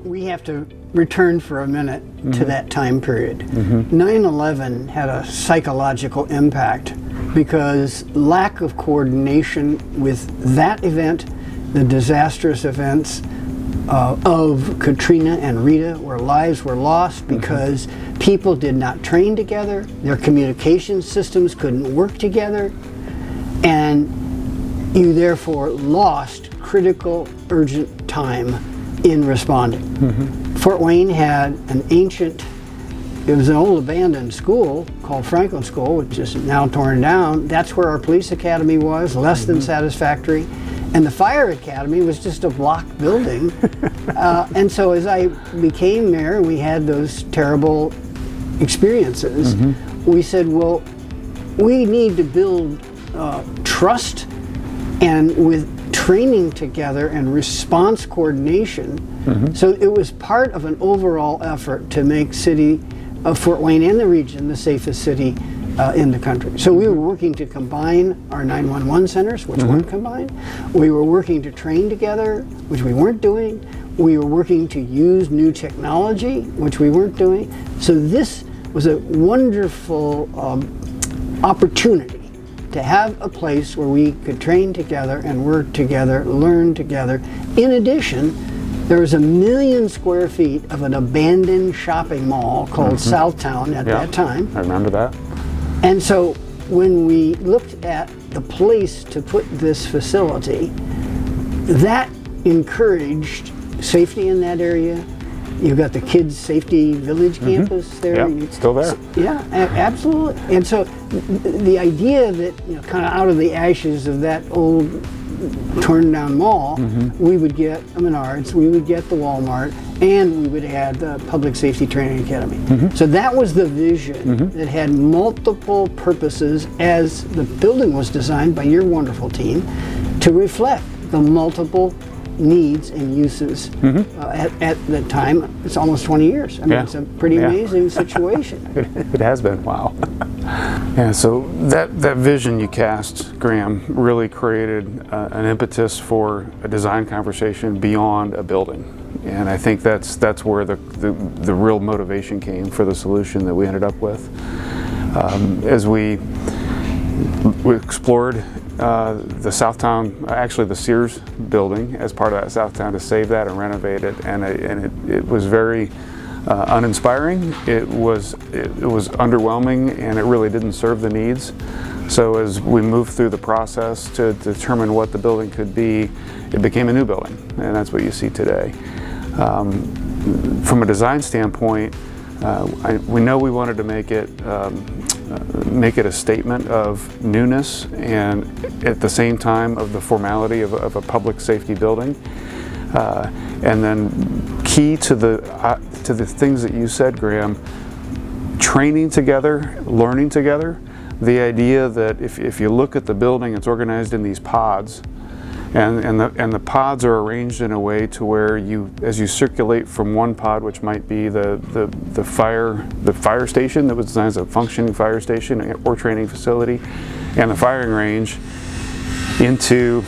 we have to return for a minute to that time period. 9/11 had a psychological impact because lack of coordination with that event, the disastrous events of Katrina and Rita, where lives were lost because people did not train together, their communication systems couldn't work together, and you therefore lost critical, urgent time in responding. Fort Wayne had an ancient, it was an old abandoned school called Franklin School, which is now torn down. That's where our police academy was, less than satisfactory. And the fire academy was just a block building. And so as I became mayor, we had those terrible experiences. We said, well, we need to build trust, and with training together and response coordination. So it was part of an overall effort to make city of Fort Wayne and the region the safest city in the country. So we were working to combine our 911 centers, which weren't combined. We were working to train together, which we weren't doing. We were working to use new technology, which we weren't doing. So this was a wonderful opportunity to have a place where we could train together and work together, learn together. In addition, there was 1 million square feet of an abandoned shopping mall called Southtown at that time. I remember that. And so when we looked at the place to put this facility, that encouraged safety in that area. You've got the Kids Safety Village campus there. Yeah, still there. Yeah, absolutely. And so the idea that, kind of out of the ashes of that old torn down mall, we would get a Menards, we would get the Walmart, and we would add the Public Safety Training Academy. So that was the vision that had multiple purposes as the building was designed by your wonderful team to reflect the multiple needs and uses at the time. It's almost 20 years. I mean, it's a pretty amazing situation. It has been, wow. Yeah, so that vision you cast, Graham, really created an impetus for a design conversation beyond a building. And I think that's where the real motivation came for the solution that we ended up with. As we explored the Southtown, actually the Sears building as part of that Southtown, to save that and renovate it, and it was very uninspiring. It was underwhelming, and it really didn't serve the needs. So as we moved through the process to determine what the building could be, it became a new building, and that's what you see today. From a design standpoint, we know we wanted to make it a statement of newness and at the same time of the formality of a public safety building. And then key to the things that you said, Graham, training together, learning together. The idea that if you look at the building, it's organized in these pods, and the pods are arranged in a way to where as you circulate from one pod, which might be the fire station that was designed as a functioning fire station or training facility, and the firing range into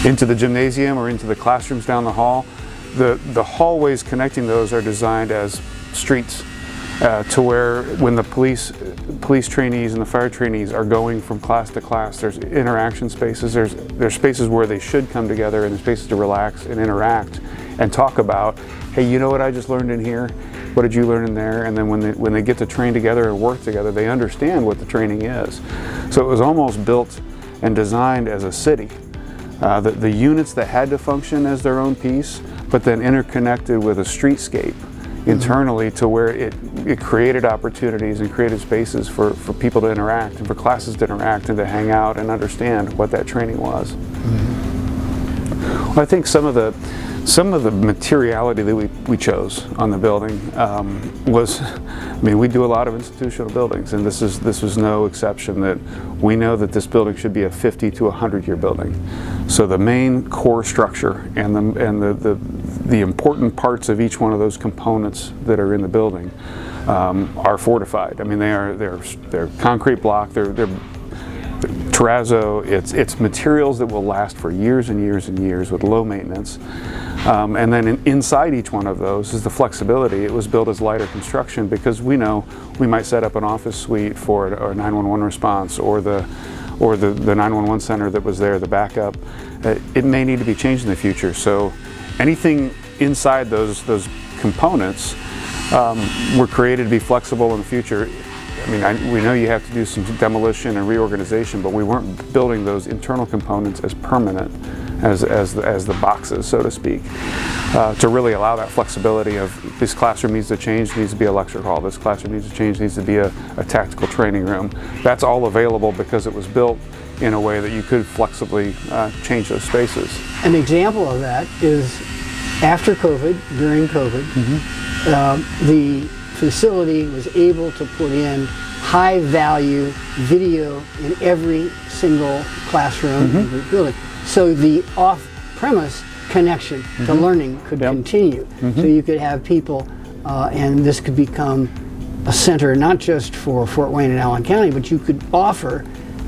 the gymnasium or into the classrooms down the hall. The hallways connecting those are designed as streets to where when the police trainees and the fire trainees are going from class to class, there's interaction spaces, there's spaces where they should come together, and there's spaces to relax and interact and talk about, hey, you know what I just learned in here? What did you learn in there? And then when they get to train together and work together, they understand what the training is. So it was almost built and designed as a city. The units that had to function as their own piece, but then interconnected with a streetscape internally to where it created opportunities and created spaces for people to interact and for classes to interact and to hang out and understand what that training was. Well, I think some of the materiality that we chose on the building was, I mean, we do a lot of institutional buildings, and this was no exception. That we know that this building should be a 50 to 100-year building. So the main core structure and the important parts of each one of those components that are in the building are fortified. I mean, they're concrete block. They're terrazzo. It's materials that will last for years and years and years with low maintenance. And then inside each one of those is the flexibility. It was built as lighter construction because we know we might set up an office suite for a 911 response or the 911 center that was there, the backup. It may need to be changed in the future. So anything inside those components were created to be flexible in the future. I mean, we know you have to do some demolition and reorganization, but we weren't building those internal components as permanent as the boxes, so to speak, to really allow that flexibility of this classroom needs to change, needs to be a lecture hall, this classroom needs to change, needs to be a tactical training room. That's all available because it was built in a way that you could flexibly change those spaces. An example of that is after COVID, during COVID, the facility was able to put in high value video in every single classroom in the building. So the off-premise connection to learning could continue. So you could have people, and this could become a center not just for Fort Wayne and Allen County, but you could offer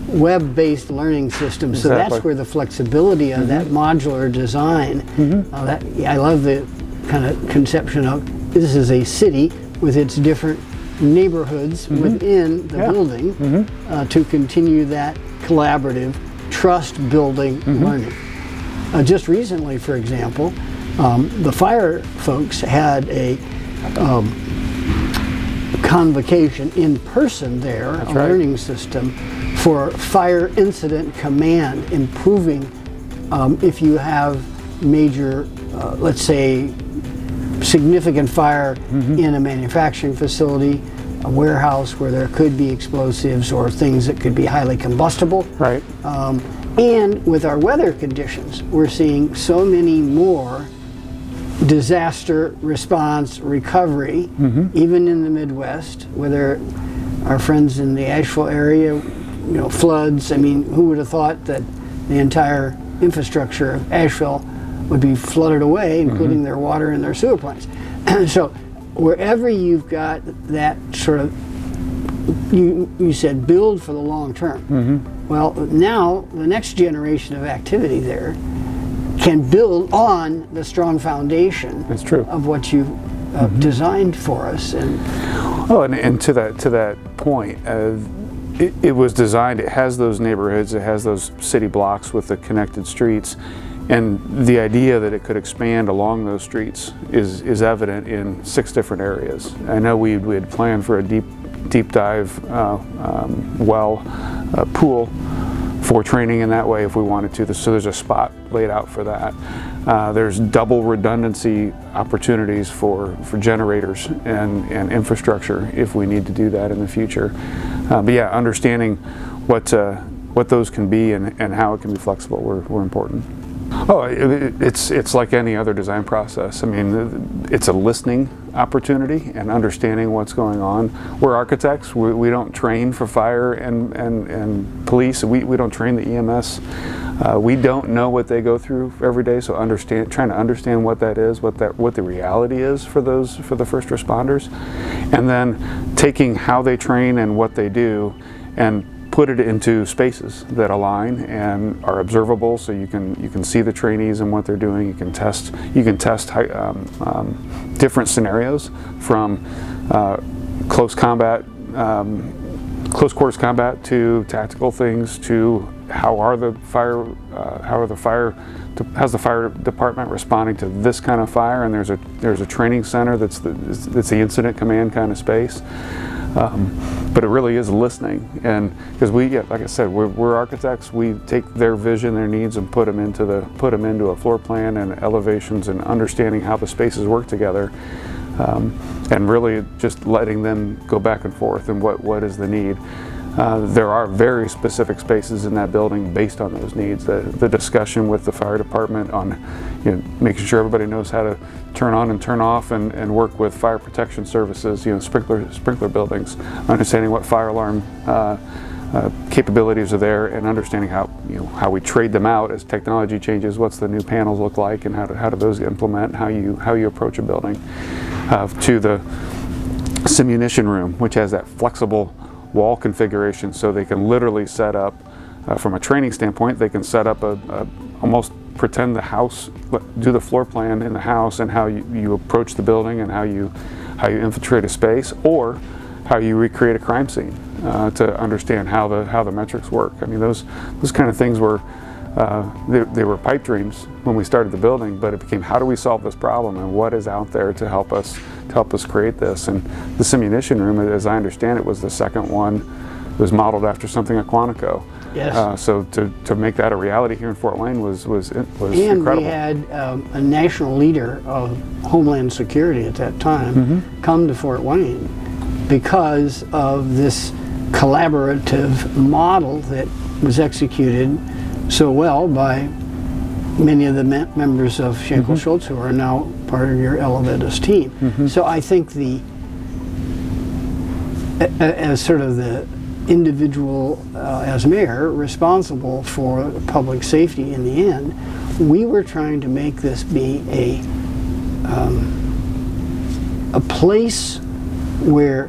web-based learning systems. So that's where the flexibility of that modular design, I love the kind of conception of this is a city with its different neighborhoods within the building to continue that collaborative, trust-building learning. Just recently, for example, the fire folks had a convocation in person there, a learning system for fire incident command, improving if you have major, let's say, significant fire in a manufacturing facility, a warehouse where there could be explosives or things that could be highly combustible. Right. And with our weather conditions, we're seeing so many more disaster response recovery, even in the Midwest, whether our friends in the Asheville area, floods. I mean, who would have thought that the entire infrastructure of Asheville would be flooded away, including their water and their sewer plants. So wherever you've got that sort of, you said build for the long term. Well, now the next generation of activity there can build on the strong foundation of what you designed for us. And to that point, it was designed, it has those neighborhoods, it has those city blocks with the connected streets, and the idea that it could expand along those streets is evident in 6 different areas. I know we had planned for a deep dive pool for training in that way if we wanted to. So there's a spot laid out for that. There's double redundancy opportunities for generators and infrastructure if we need to do that in the future. But yeah, understanding what those can be and how it can be flexible were important. Oh, it's like any other design process. I mean, it's a listening opportunity and understanding what's going on. We're architects. We don't train for fire and police. We don't train the EMS. We don't know what they go through every day. So trying to understand what that is, what the reality is for the first responders, and then taking how they train and what they do and put it into spaces that align and are observable, so you can see the trainees and what they're doing. You can test different scenarios from close quarters combat to tactical things to how's the fire department responding to this kind of fire, and there's a training center that's the incident command kind of space. But it really is listening, and because like I said, we're architects. We take their vision, their needs, and put them into a floor plan and elevations, and understanding how the spaces work together, and really just letting them go back and forth and what is the need. There are very specific spaces in that building based on those needs. The discussion with the fire department on making sure everybody knows how to turn on and turn off and work with fire protection services, sprinkler buildings, understanding what fire alarm capabilities are there, and understanding how we trade them out as technology changes. What's the new panels look like, and how do those implement how you approach a building, to the simunition room, which has that flexible wall configuration, so they can literally set up, from a training standpoint, they can set up a almost pretend the house, do the floor plan in the house and how you approach the building and how you infiltrate a space, or how you recreate a crime scene to understand how the metrics work. I mean, those kind of things were they were pipe dreams when we started the building, but it became, how do we solve this problem and what is out there to help us create this? And the Simunition room, as I understand it, was the second one. It was modeled after something at Quantico. Yes. So to make that a reality here in Fort Wayne was And incredible. we had a national leader of Homeland Security at that time come to Fort Wayne because of this collaborative model that was executed so well by many of the members of Schenkel Schultz, who are now part of your Elevatus team. So I think as sort of the individual as mayor responsible for public safety in the end, we were trying to make this be a place where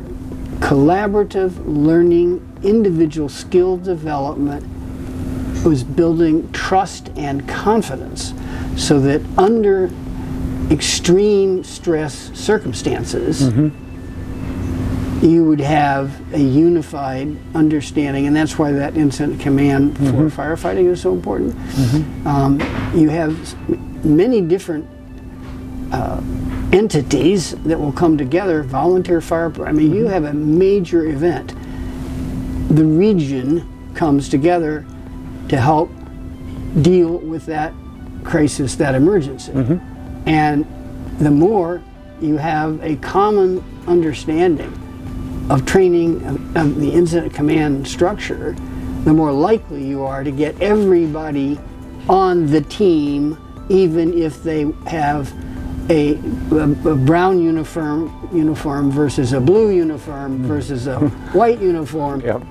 collaborative learning, individual skill development was building trust and confidence, so that under extreme stress circumstances you would have a unified understanding, and that's why that incident command for firefighting is so important. You have many different entities that will come together, volunteer fire, I mean, you have a major event. The region comes together to help deal with that crisis, that emergency. And the more you have a common understanding of training of the incident command structure, the more likely you are to get everybody on the team, even if they have a brown uniform versus a blue uniform versus a white uniform. Yep.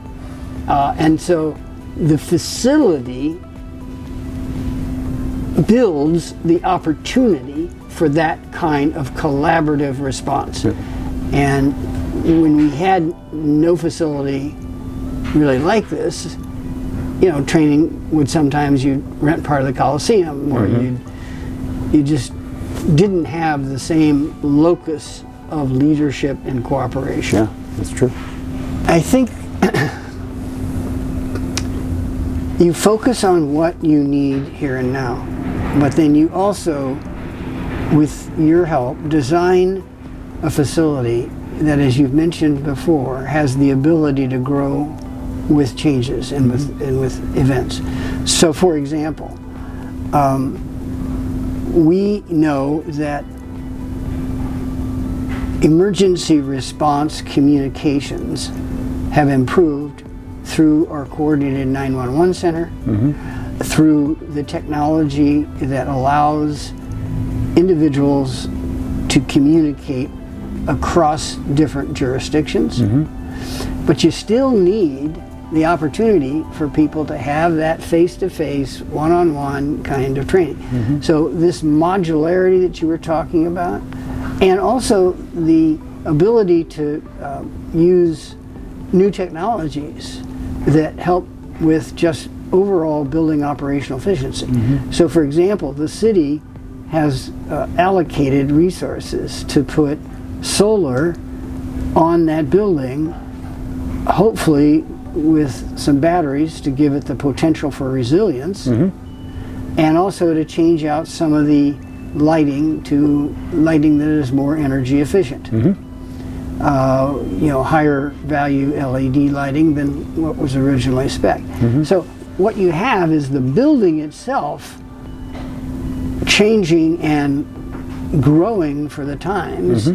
And so the facility builds the opportunity for that kind of collaborative response. And when we had no facility really like this, you know, training would sometimes you'd rent part of the Coliseum, or you just didn't have the same locus of leadership and cooperation. Yeah, that's true. I think you focus on what you need here and now, but then you also, with your help, design a facility that, as you've mentioned before, has the ability to grow with changes and with events. So, for example, we know that emergency response communications have improved through our coordinated 911 center, through the technology that allows individuals to communicate across different jurisdictions. But you still need the opportunity for people to have that face-to-face, one-on-one kind of training. So this modularity that you were talking about, and also the ability to use new technologies that help with just overall building operational efficiency. So for example, the city has allocated resources to put solar on that building, hopefully with some batteries to give it the potential for resilience, and also to change out some of the lighting to lighting that is more energy efficient. You know, higher value LED lighting than what was originally spec'd. So what you have is the building itself changing and growing for the times.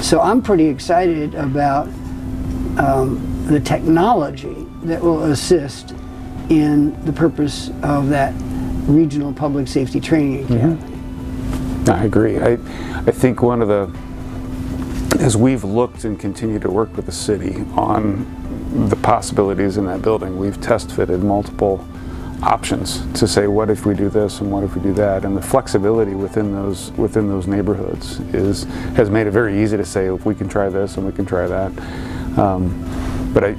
So I'm pretty excited about the technology that will assist in the purpose of that regional public safety training academy. I agree. I think one of the, as we've looked and continue to work with the city on the possibilities in that building, we've test fitted multiple options to say, what if we do this and what if we do that, and the flexibility within those neighborhoods has made it very easy to say, if we can try this and we can try that. But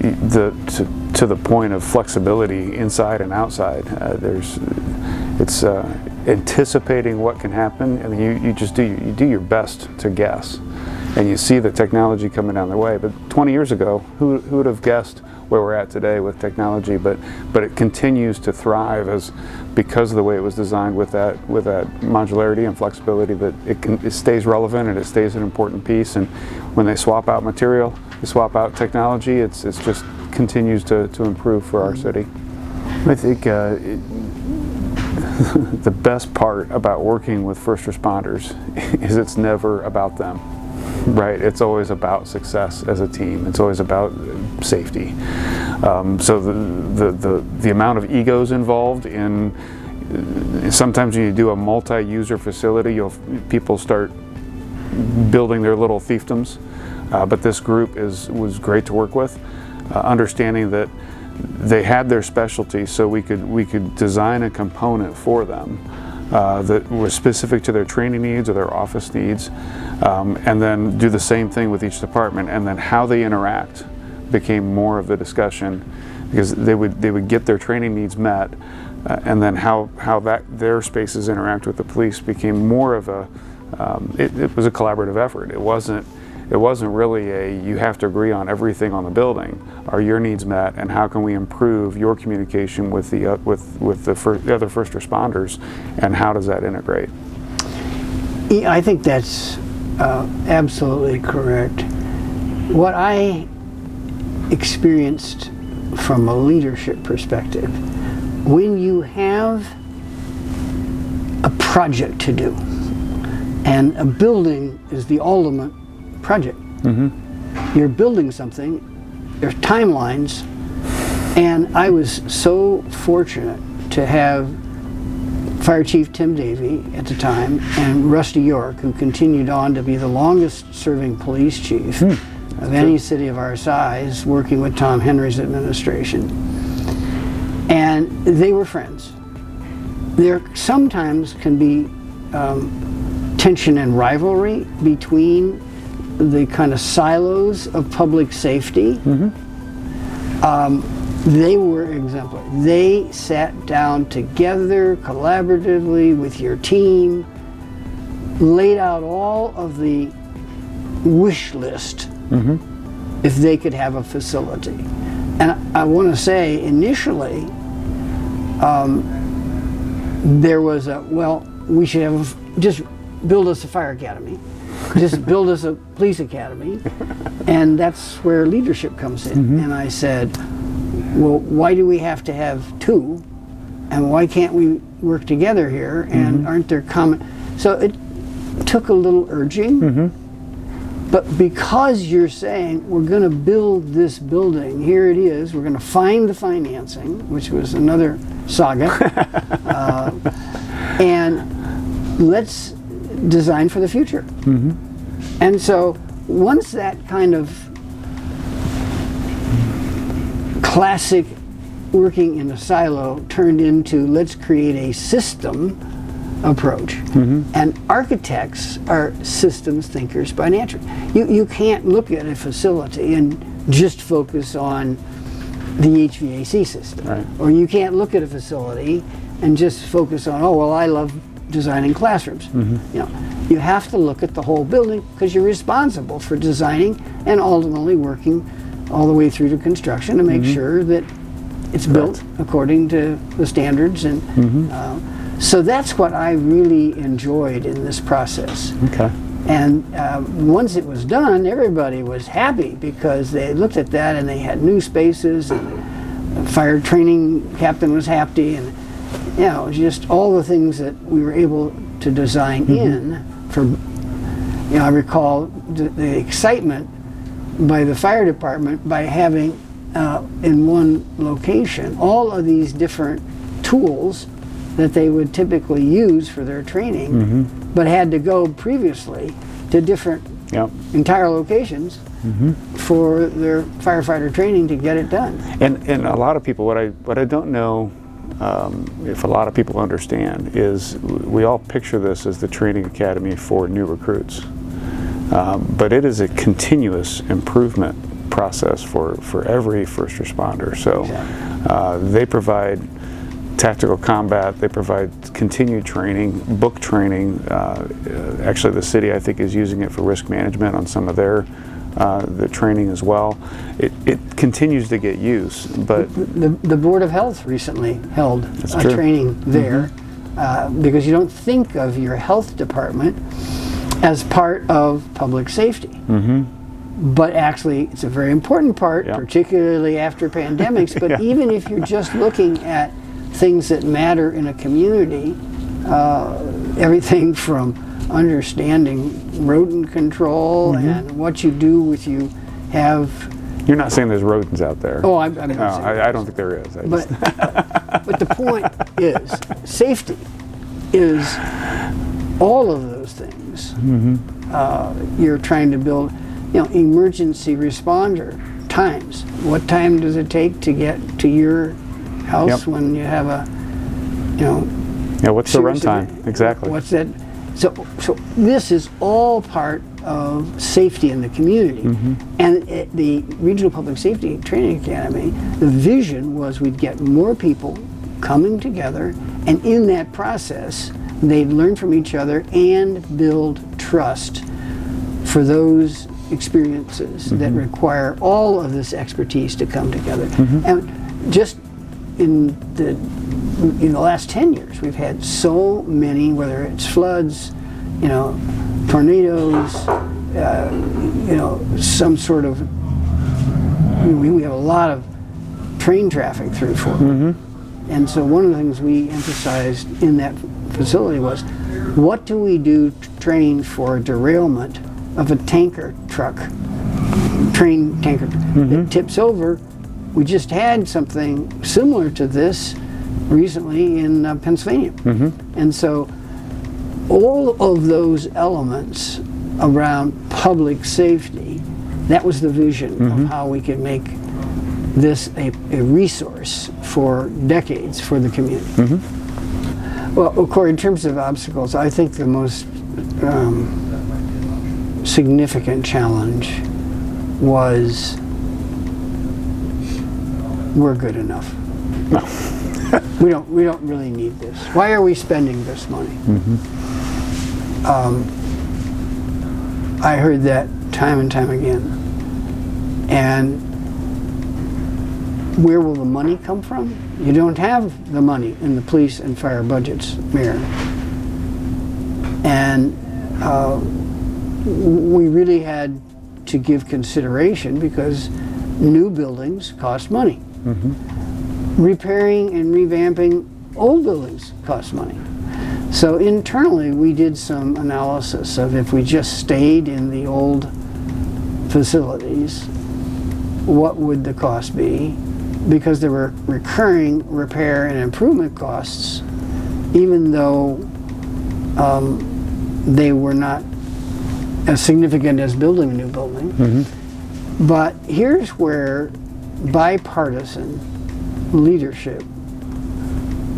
to the point of flexibility inside and outside, anticipating what can happen, and you just do your best to guess, and you see the technology coming down the way. But 20 years ago, who would have guessed where we're at today with technology? But it continues to thrive because of the way it was designed with that modularity and flexibility, that it stays relevant and it stays an important piece. And when they swap out material, they swap out technology, it's just continues to improve for our city. I think the best part about working with first responders is it's never about them, right? It's always about success as a team. It's always about safety. So the amount of egos involved in, sometimes when you do a multi-user facility, people start building their little fiefdoms. But this group was great to work with, understanding that they had their specialty, so we could design a component for them that was specific to their training needs or their office needs, and then do the same thing with each department. And then how they interact became more of the discussion, because they would get their training needs met, and then how their spaces interact with the police became more of a it was a collaborative effort. It wasn't really you have to agree on everything on the building. Are your needs met, and how can we improve your communication with the other first responders, and how does that integrate? Yeah, I think that's absolutely correct. What I experienced from a leadership perspective, when you have a project to do, and a building is the ultimate project. Mm-hmm. You're building something, there's timelines, and I was so fortunate to have Fire Chief Tim Davey at the time and Rusty York, who continued on to be the longest serving police chief of any city of our size, working with Tom Henry's administration. And they were friends. There sometimes can be tension and rivalry between the kind of silos of public safety. Mm-hmm. They were exemplary. They sat down together collaboratively with your team, laid out all of the wish list if they could have a facility. And I want to say initially there was we should have just build us a fire academy. Just build us a police academy, and that's where leadership comes in. Mm-hmm. And I said, well, why do we have to have two, and why can't we work together here, and aren't there common... So it took a little urging, but because you're saying, we're going to build this building, here it is, we're going to find the financing, which was another saga, and let's design for the future. Mm-hmm. And so once that kind of classic working in a silo turned into let's create a system approach, and architects are systems thinkers by nature. You can't look at a facility and just focus on the HVAC system, right. Or you can't look at a facility and just focus on, I love designing classrooms. You have to look at the whole building, because you're responsible for designing and ultimately working all the way through to construction to make sure that it's built according to the standards. And so that's what I really enjoyed in this process. Okay. And once it was done, everybody was happy, because they looked at that and they had new spaces, and the fire training captain was happy, and just all the things that we were able to design in for, I recall the excitement by the fire department by having in one location all of these different tools that they would typically use for their training, but had to go previously to different entire locations for their firefighter training to get it done. And a lot of people, what I don't know if a lot of people understand is we all picture this as the training academy for new recruits, but it is a continuous improvement process for every first responder. So they provide tactical combat. They provide continued training, book training. Actually, the city, I think, is using it for risk management on some of their the training as well. It continues to get use, but the Board of Health recently held a true. training there, because you don't think of your health department as part of public safety. But actually, it's a very important part, particularly after pandemics. But even if you're just looking at things that matter in a community, everything from understanding rodent control and what you do with you have. You're not saying there's rodents out there. Oh, I'm not no, saying I don't think there is. But the point is, safety is all of those things. You're trying to build, emergency responder times. What time does it take to get to your house when you have a, what's the runtime? Exactly. What's that? So this is all part of safety in the community. And at the Regional Public Safety Training Academy, the vision was we'd get more people coming together, and in that process, they'd learn from each other and build trust for those experiences that require all of this expertise to come together. And just in the last 10 years, we've had so many, whether it's floods, tornadoes, some sort of, we have a lot of train traffic through Fort Worth. And so one of the things we emphasized in that facility was, what do we do to train for derailment of a tanker truck, train tanker that tips over? We just had something similar to this recently in Pennsylvania. And so all of those elements around public safety, that was the vision of how we could make this a resource for decades for the community. Well, Corey, in terms of obstacles, I think the most significant challenge was we're good enough. We don't really need this. Why are we spending this money? I heard that time and time again. And where will the money come from? You don't have the money in the police and fire budgets, Mayor. And we really had to give consideration because new buildings cost money. Repairing and revamping old buildings cost money. So internally, we did some analysis of if we just stayed in the old facilities, what would the cost be? Because there were recurring repair and improvement costs, even though they were not as significant as building a new building. But here's where bipartisan leadership,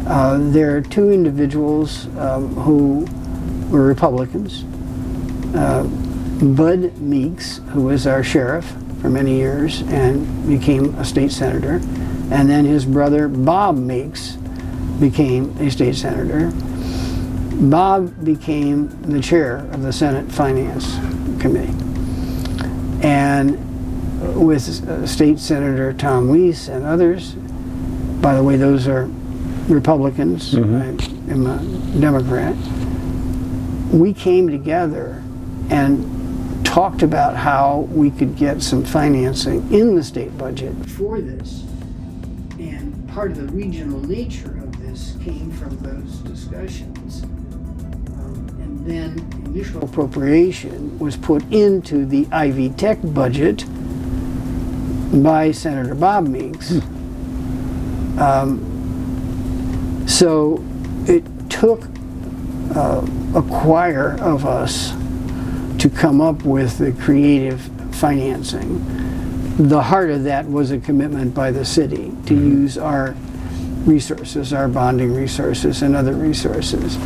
there are two individuals who were Republicans. Bud Meeks, who was our sheriff for many years and became a state senator, and then his brother Bob Meeks became a state senator. Bob became the chair of the Senate Finance Committee. And with State Senator Tom Weiss and others, by the way, those are Republicans, I am a Democrat, we came together and talked about how we could get some financing in the state budget for this. And part of the regional nature of this came from those discussions. And then initial appropriation was put into the Ivy Tech budget by Senator Bob Meeks. So it took a choir of us to come up with the creative financing. The heart of that was a commitment by the city to use our resources, our bonding resources and other resources.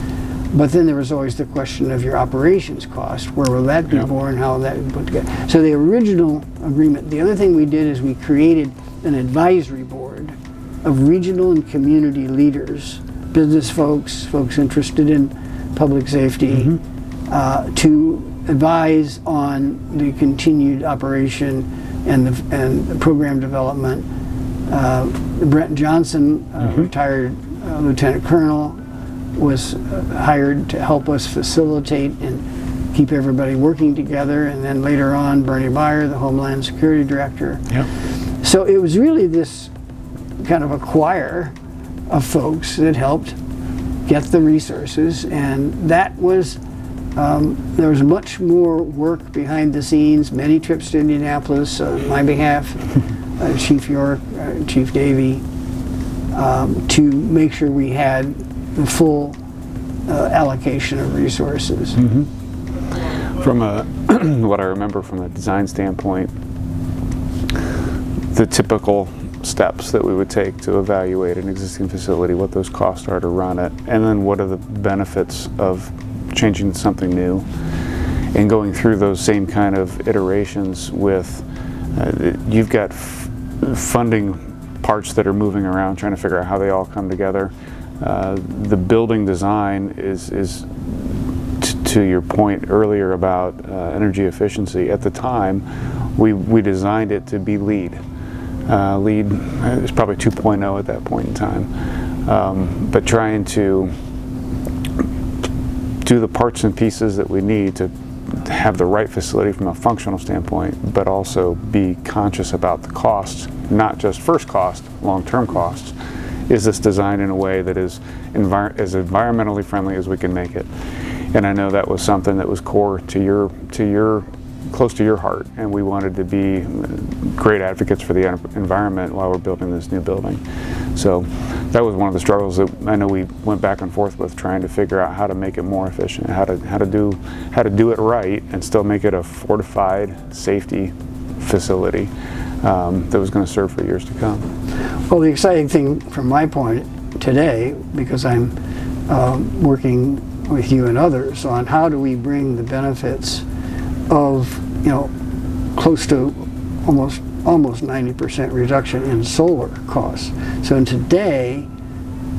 But then there was always the question of your operations cost. Where will that be born? How will that be put together? So the original agreement, the other thing we did is we created an advisory board of regional and community leaders, business folks, folks interested in public safety, to advise on the continued operation and the program development. Brent Johnson, retired lieutenant colonel, was hired to help us facilitate and keep everybody working together, and then later on Bernie Beier, the Homeland Security Director. Yep. So it was really this kind of a choir of folks that helped get the resources, and that was there was much more work behind the scenes, many trips to Indianapolis on my behalf, Chief York, Chief Davey, to make sure we had the full allocation of resources. From what I remember from a design standpoint, the typical steps that we would take to evaluate an existing facility, what those costs are to run it, and then what are the benefits of changing to something new, and going through those same kind of iterations with, you've got funding parts that are moving around, trying to figure out how they all come together. The building design is to your point earlier about energy efficiency. At the time, we designed it to be LEED. LEED is probably 2.0 at that point in time, but trying to do the parts and pieces that we need to have the right facility from a functional standpoint, but also be conscious about the costs, not just first cost, long-term costs. Is this designed in a way that is as environmentally friendly as we can make it? And I know that was something that was core to your close to your heart, and we wanted to be great advocates for the environment while we're building this new building. So that was one of the struggles that I know we went back and forth with, trying to figure out how to make it more efficient, how to do it right and still make it a fortified safety facility that was going to serve for years to come. Well, the exciting thing from my point today, because I'm working with you and others on how do we bring the benefits of, close to almost 90% reduction in solar costs. So in today,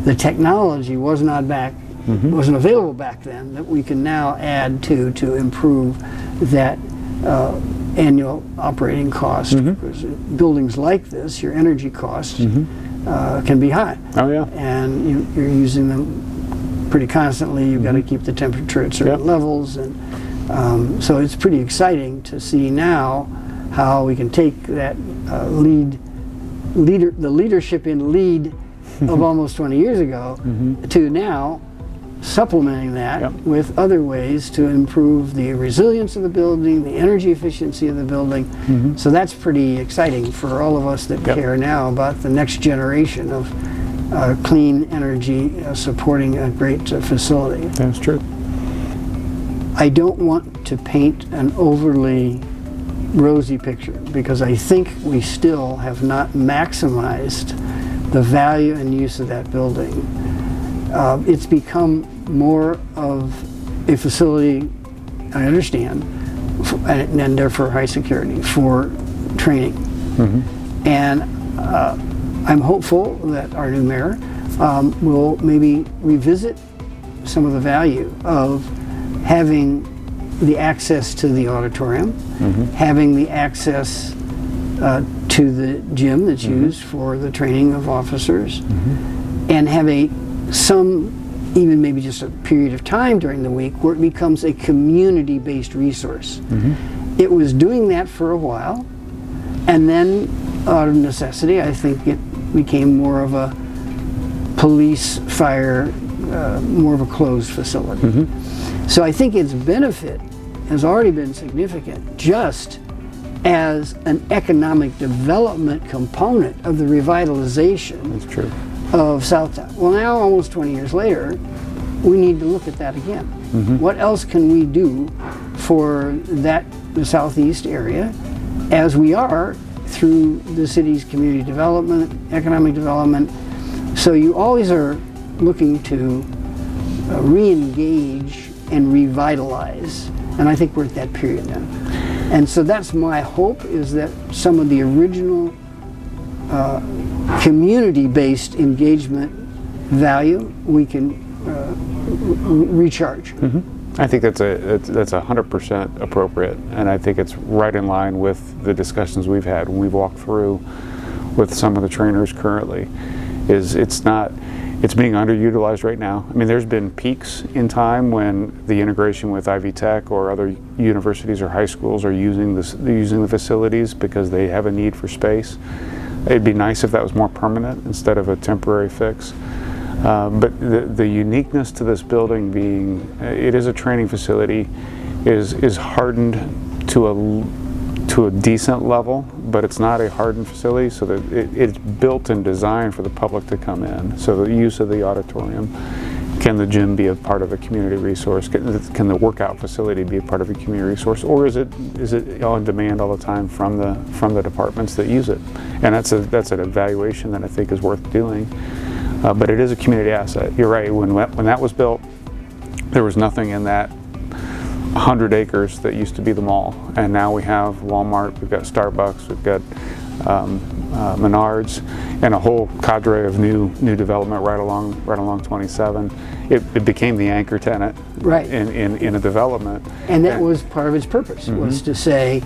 the technology wasn't available back then that we can now add to improve that annual operating cost. Because buildings like this, your energy costs can be high. Oh yeah. And you're using them pretty constantly. You've got to keep the temperature at certain levels, and so it's pretty exciting to see now how we can take that the leadership in LEED of almost 20 years ago to now supplementing that with other ways to improve the resilience of the building, the energy efficiency of the building. So that's pretty exciting for all of us that care now about the next generation of clean energy supporting a great facility. That's true. I don't want to paint an overly rosy picture, because I think we still have not maximized the value and use of that building. It's become more of a facility, I understand, and therefore high security for training. And I'm hopeful that our new mayor will maybe revisit some of the value of having the access to the auditorium, having the access to the gym that's used for the training of officers, and have even maybe just a period of time during the week where it becomes a community-based resource. It was doing that for a while, and then out of necessity, I think it became more of a police, fire, more of a closed facility. So I think its benefit has already been significant, just as an economic development component of the revitalization of Southtown. Well, now, almost 20 years later, we need to look at that again. What else can we do for the southeast area, as we are through the city's community development, economic development? So you always are looking to re-engage and revitalize, and I think we're at that period now. And so that's my hope, is that some of the original community-based engagement value, we can recharge. I think that's 100% appropriate, and I think it's right in line with the discussions we've had when we've walked through with some of the trainers currently. It's being underutilized right now. I mean, there's been peaks in time when the integration with Ivy Tech or other universities or high schools are using the facilities because they have a need for space. It'd be nice if that was more permanent instead of a temporary fix. But the uniqueness to this building being, it is a training facility, is hardened to a decent level, but it's not a hardened facility, so that it's built and designed for the public to come in. So the use of the auditorium, can the gym be a part of a community resource? Can the workout facility be a part of a community resource, or is it on demand all the time from the departments that use it? And that's an evaluation that I think is worth doing. But it is a community asset. You're right. When that was built, there was nothing in that 100 acres that used to be the mall, and now we have Walmart, we've got Starbucks, we've got Menards, and a whole cadre of new development right along 27. It became the anchor tenant, right, in a development, and that was part of its purpose, was to say,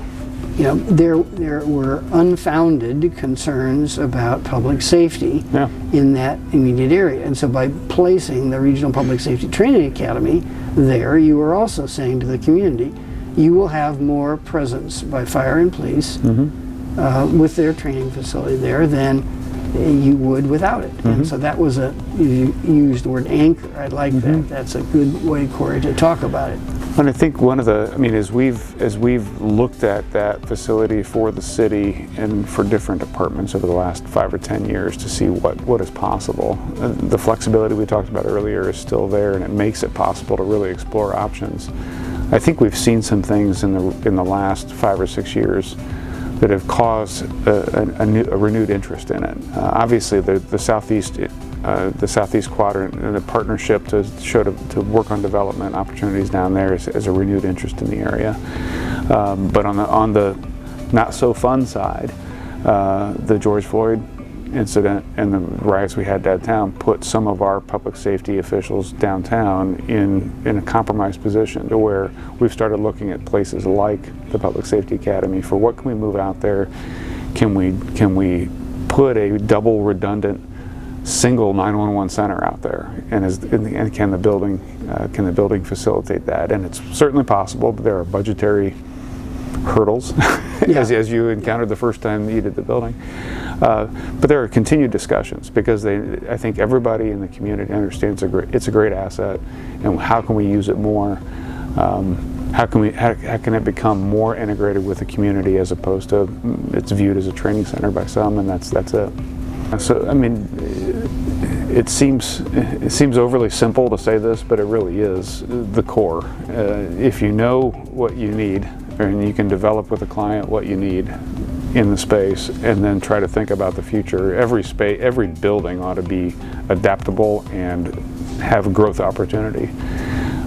you know, there were unfounded concerns about public safety in that immediate area, and so by placing the Regional Public Safety Training Academy there, you were also saying to the community, you will have more presence by fire and police with their training facility there than you would without it. And so that was you used the word anchor. I like that. That's a good way, Corey, to talk about it. And I think as we've looked at that facility for the city and for different departments over the last 5 or 10 years to see what is possible, the flexibility we talked about earlier is still there, and it makes it possible to really explore options. I think we've seen some things in the last 5 or 6 years that have caused a renewed interest in it. Obviously, the southeast quadrant and the partnership to work on development opportunities down there is a renewed interest in the area. But on the not so fun side, the George Floyd incident and the riots we had downtown put some of our public safety officials downtown in a compromised position to where we've started looking at places like the Public Safety Academy for what can we move out there. Can we put a double redundant single 911 center out there, and can the building facilitate that? And it's certainly possible, but there are budgetary hurdles as you encountered the first time you did the building. But there are continued discussions because I think everybody in the community understands it's a great asset, and how can we use it more? How can it become more integrated with the community as opposed to it's viewed as a training center by some, and that's it. So I mean, it seems overly simple to say this, but it really is the core. If you know what you need, and you can develop with a client what you need in the space, and then try to think about the future. Every building ought to be adaptable and have growth opportunity.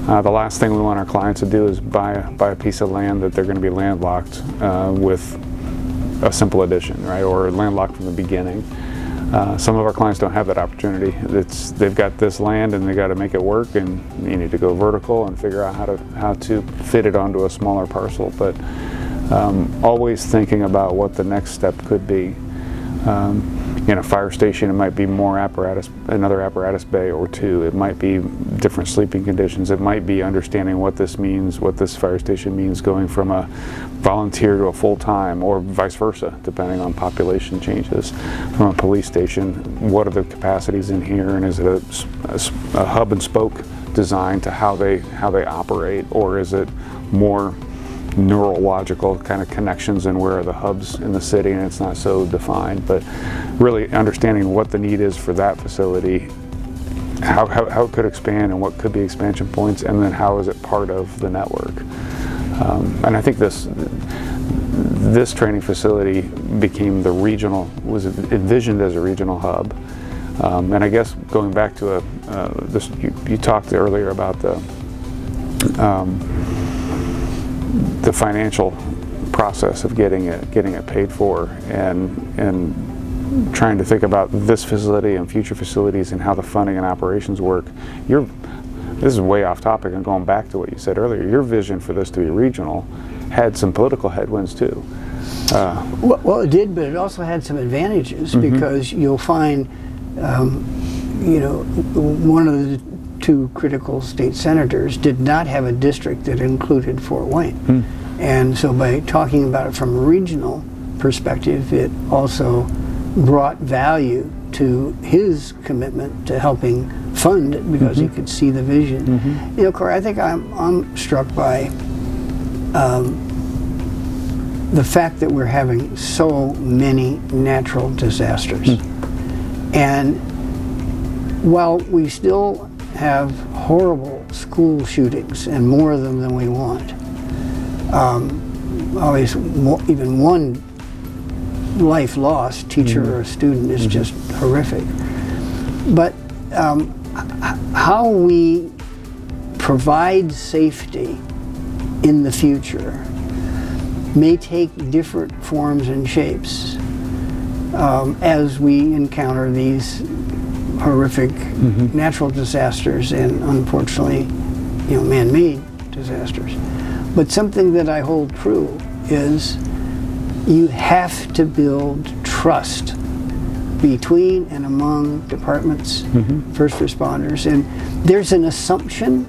The last thing we want our clients to do is buy a piece of land that they're going to be landlocked with a simple addition, right, or landlocked from the beginning. Some of our clients don't have that opportunity. They've got this land and they got to make it work, and you need to go vertical and figure out how to fit it onto a smaller parcel. But always thinking about what the next step could be. In a fire station, it might be more apparatus, another apparatus bay or two. It might be different sleeping conditions. It might be understanding what this means, what this fire station means, going from a volunteer to a full-time, or vice versa, depending on population changes. From a police station, what are the capacities in here, and is it a hub and spoke design to how they operate, or is it more neurological kind of connections, and where are the hubs in the city, and it's not so defined. But really understanding what the need is for that facility, how it could expand and what could be expansion points, and then how is it part of the network. And I think this training facility was envisioned as a regional hub. And I guess going back to you talked earlier about the financial process of getting it paid for, and trying to think about this facility and future facilities and how the funding and operations work, this is way off topic and going back to what you said earlier, your vision for this to be regional had some political headwinds too. Well, it did, but it also had some advantages because you'll find, one of the two critical state senators did not have a district that included Fort Wayne. And so by talking about it from a regional perspective, it also brought value to his commitment to helping fund it because he could see the vision. Corey, I think I'm struck by the fact that we're having so many natural disasters. And while we still have horrible school shootings and more of them than we want, always even one life lost, teacher or a student, is just horrific. But how we provide safety in the future may take different forms and shapes as we encounter these horrific natural disasters and, unfortunately, man-made disasters. But something that I hold true is you have to build trust between and among departments, first responders, and there's an assumption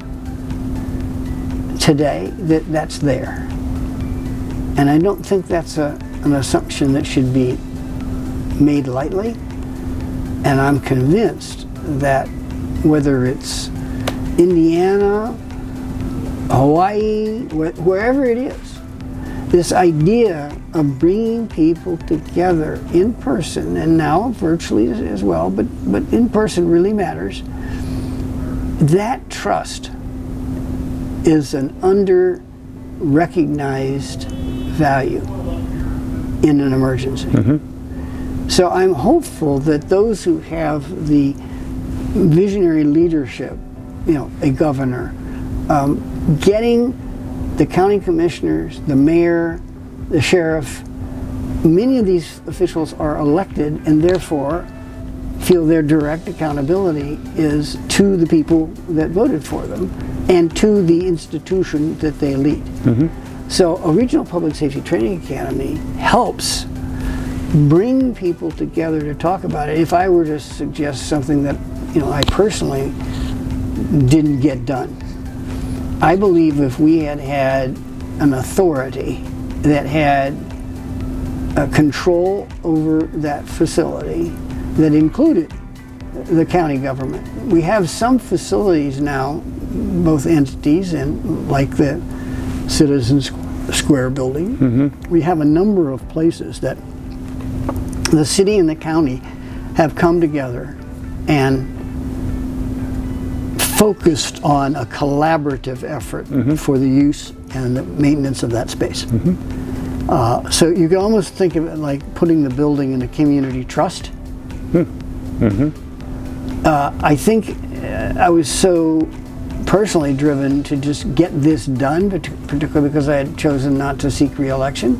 today that that's there. And I don't think that's an assumption that should be made lightly. And I'm convinced that whether it's Indiana, Hawaii, wherever it is, this idea of bringing people together in person, and now virtually as well, but in person really matters. That trust is an under-recognized value in an emergency. So I'm hopeful that those who have the visionary leadership, a governor, getting the county commissioners, the mayor, the sheriff, many of these officials are elected and therefore feel their direct accountability is to the people that voted for them and to the institution that they lead. So a regional public safety training academy helps bring people together to talk about it. If I were to suggest something that I personally didn't get done, I believe if we had an authority that had a control over that facility that included the county government. We have some facilities now, both entities and like the Citizens Square building. We have a number of places that the city and the county have come together and focused on a collaborative effort for the use and the maintenance of that space. So you can almost think of it like putting the building in a community trust. I think I was so personally driven to just get this done, particularly because I had chosen not to seek re-election,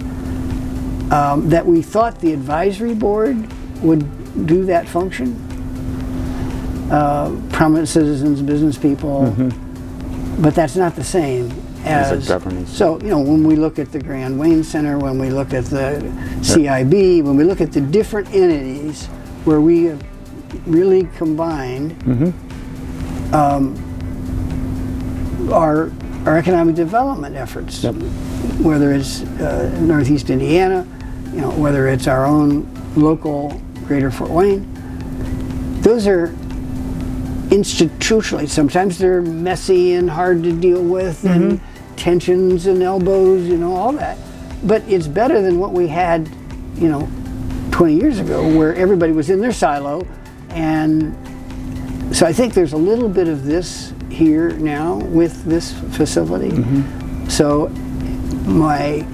that we thought the advisory board would do that function. Prominent citizens, business people, but that's not the same as governance. So, when we look at the Grand Wayne Center, when we look at the CIB, when we look at the different entities where we have really combined our economic development efforts, whether it's Northeast Indiana, whether it's our own local Greater Fort Wayne, those are institutionally, sometimes they're messy and hard to deal with and tensions and elbows, all that. But it's better than what we had, 20 years ago where everybody was in their silo. And so I think there's a little bit of this here now with this facility. So my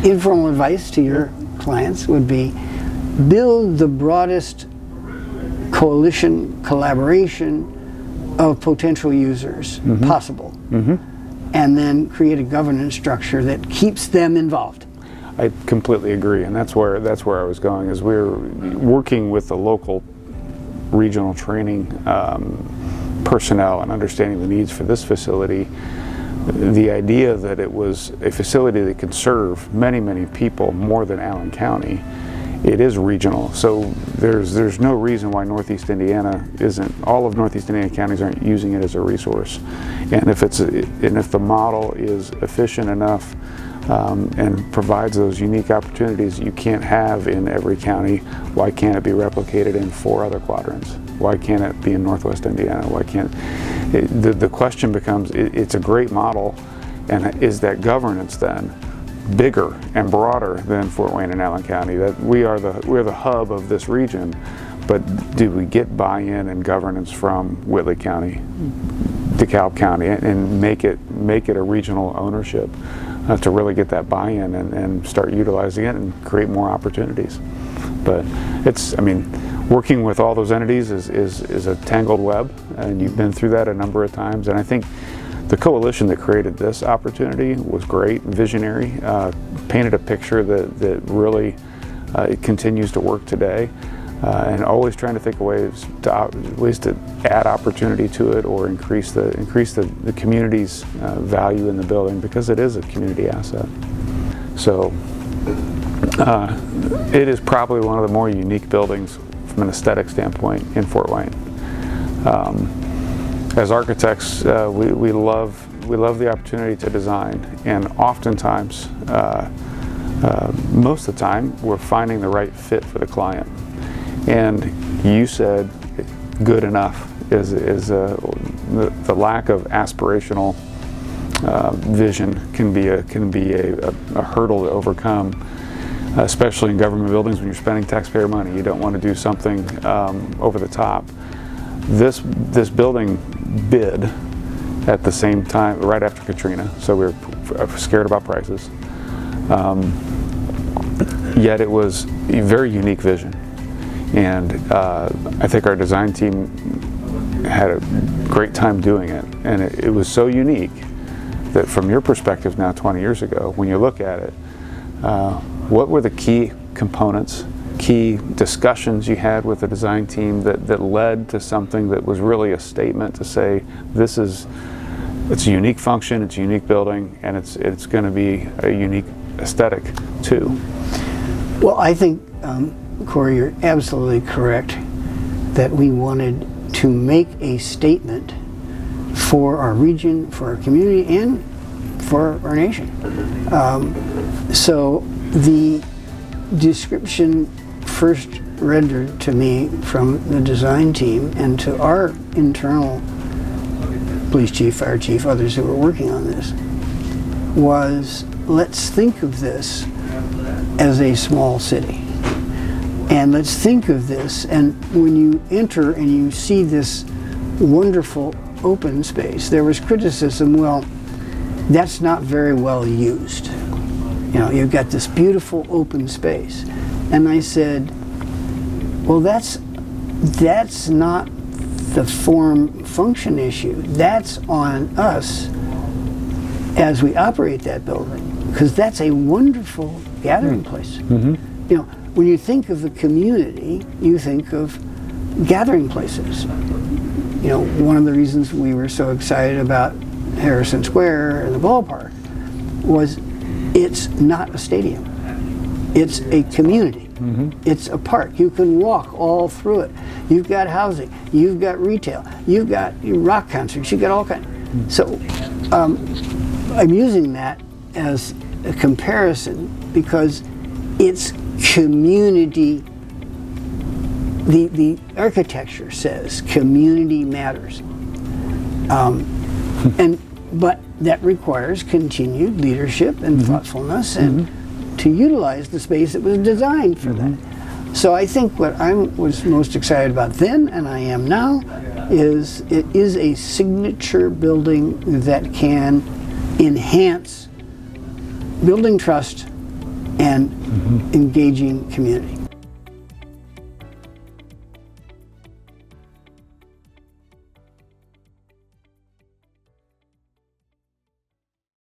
informal advice to your clients would be build the broadest coalition, collaboration of potential users possible, and then create a governance structure that keeps them involved. I completely agree, and that's where I was going. Is we're working with the local regional training personnel and understanding the needs for this facility. The idea that it was a facility that could serve many people more than Allen County. It is regional, so there's no reason why Northeast Indiana isn't. All of Northeast Indiana counties aren't using it as a resource, and if the model is efficient enough and provides those unique opportunities you can't have in every county, why can't it be replicated in 4 other quadrants? Why can't it be in Northwest Indiana? Why can't the question becomes? It's a great model, and is that governance then bigger and broader than Fort Wayne and Allen County? That we're the hub of this region, but do we get buy-in and governance from Whitley County, DeKalb County, and make it a regional ownership to really get that buy-in and start utilizing it and create more opportunities? But working with all those entities is a tangled web, and you've been through that a number of times, and I think the coalition that created this opportunity was great, visionary, painted a picture that really continues to work today, and always trying to think of ways to add opportunity to it or increase the community's value in the building, because it is a community asset. So it is probably one of the more unique buildings from an aesthetic standpoint in Fort Wayne. As architects, we love the opportunity to design, and oftentimes, most of the time, we're finding the right fit for the client. And you said good enough is the lack of aspirational vision can be a hurdle to overcome, especially in government buildings when you're spending taxpayer money. You don't want to do something over the top. This building bid at the same time, right after Katrina, so we were scared about prices. Yet it was a very unique vision, and I think our design team had a great time doing it, and it was so unique that from your perspective now 20 years ago, when you look at it, what were the key components, key discussions you had with the design team that led to something that was really a statement to say it's a unique function, it's a unique building, and it's going to be a unique aesthetic too? Well, I think, Corey, you're absolutely correct that we wanted to make a statement for our region, for our community, and for our nation. So the description first rendered to me from the design team and to our internal police chief, fire chief, others who were working on this, was let's think of this as a small city. And let's think of this, and when you enter and you see this wonderful open space, there was criticism, well, that's not very well used. You know, you've got this beautiful open space. And I said, well, that's not the form function issue. That's on us as we operate that building, because that's a wonderful gathering place. Mm-hmm. You know, when you think of the community, you think of gathering places. You know, one of the reasons we were so excited about Harrison Square and the ballpark was it's not a stadium. It's a community. Mm-hmm. It's a park. You can walk all through it. You've got housing. You've got retail. You've got rock concerts. You've got all kinds. Mm-hmm. So I'm using that as a comparison because it's community. The architecture says community matters. But that requires continued leadership and mm-hmm. thoughtfulness and to utilize the space that was designed for that. So I think what I was most excited about then, and I am now, is it is a signature building that can enhance building trust and engaging community.